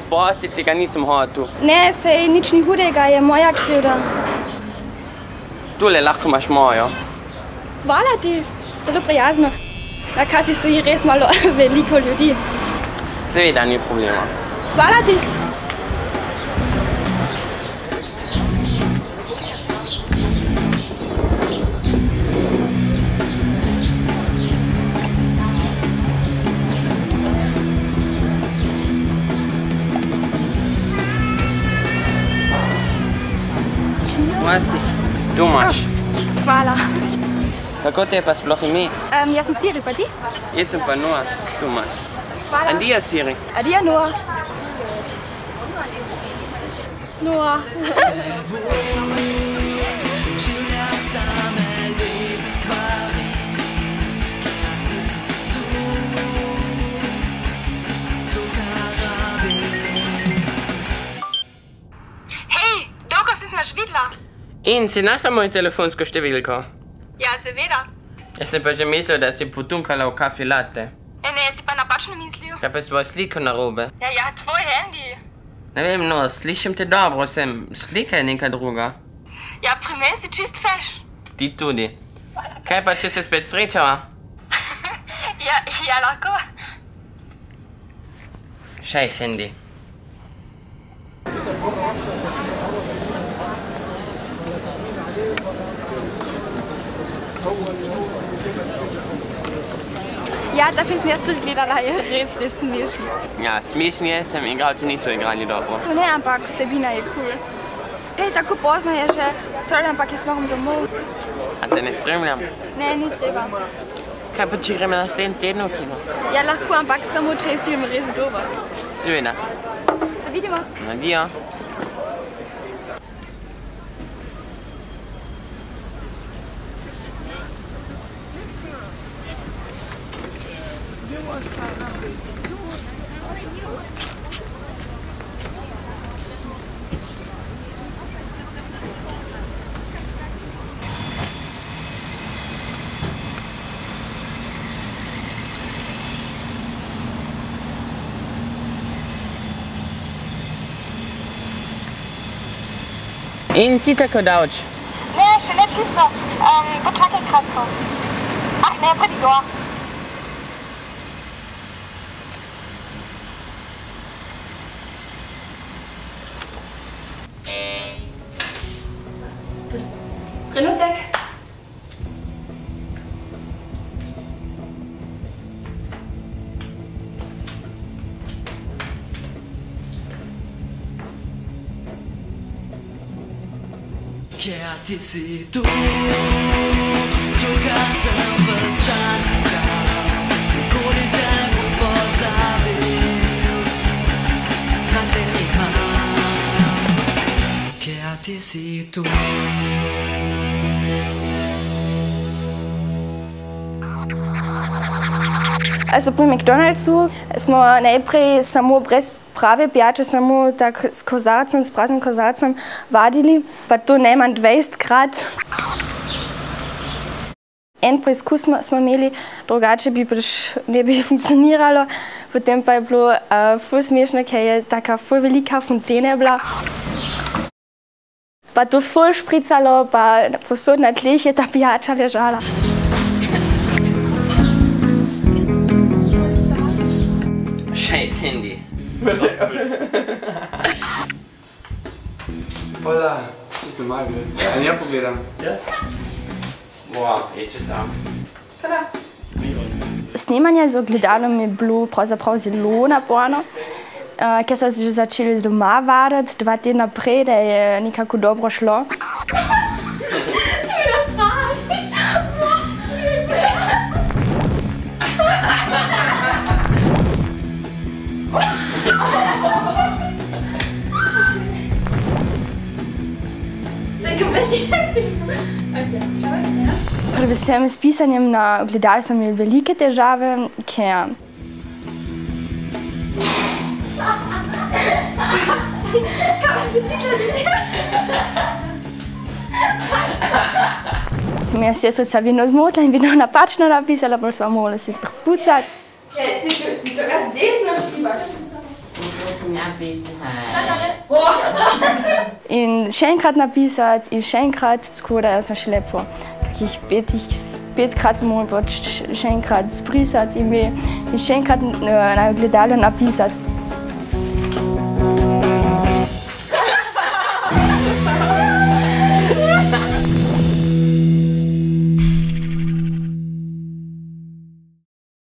Posti, tega nisem hotel. Ne, sej nič ni hudega, je moja krivda. Tule lahko imaš mojo. Hvala ti, zelo prijazno. Na kasi stoji res malo veliko ljudi. Seveda ni problema. Hvala ti. Masti, tu imaš. Hvala. Kako te je pa sploh ime? Jaz sem Siri, pa ti? Jaz sem pa Noa, tu imaš. Hvala. Adia, Siri. Adia, Noa. Noa. Hej, dolgo si nas videla? In si našla mojo telefonsko številko? Ja, seveda. Jaz sem pa že mislil, da si potunkala v kafi latte. Ne, si pa napačno mislil. Kaj pa svojo sliko narobe? Ja, tvoj Handy. Ne vem, no, slišim te dobro, slika je neka druga. Ja, pri meni si čist feš. Ti tudi. Kaj pa, če se spet srečava? Ja, lahko. Šaj, Sandy. Ja, ta film sem jaz tudi gledala, je res smešen. Ja, smešen je, igralci niso igrali dobro. To ne, ampak vsebina je kul. Hej, tako pozno je že, sorry, ampak jaz moram domov. A te ne spremljam? Ne, ni treba. Kaj pa, če gremo naslednji teden v kino? Ja, lahko, ampak samo, če je film res dober. Seveda. Se vidimo. Adio. In si tako daleč? Ne, še ne čisto. Počakaj kratko. Ne, pridi gor. Trenutek. Kje ti si tu, tukaj sem ves čas iskal, nikoli te ne bom pozabil, kaj te imam. Kje ti si tu. Also pri McDonald'su smo najprej samo brez prave pijače, samo tak s kozarcem, s praznim kozarcem vadili, pa to najmanj 20-krat. En preizkus smo imeli, drugače bi ne bi funkcioniralo, potem pa je bilo ful smešno, ker je taka ful velika fontena bila. Pa to ful špricalo, pa posod na tleh je ta pijača ležala. Šaj, Sandy. Pa da, si snemali, ne? Ja, pogledam. Ja? Wow, eče tam. Snemanje z ogledalom je bilo pravzaprav zelo naporno, ker so že začeli z doma vaditi, 2 tedna prej, da je nekako dobro šlo. Predvsem s pisanjem na ogledal so imeli velike težave, ker sem jaz sestrica vedno zmotila in vedno napačno napisala, pa smo morali se prepucati. Ti so ga z desno škribaš. In še enkrat napisati, in še enkrat, tako da sem še lepo takih petkrat moram še enkrat zbrisati in še enkrat na ogledalu napisati.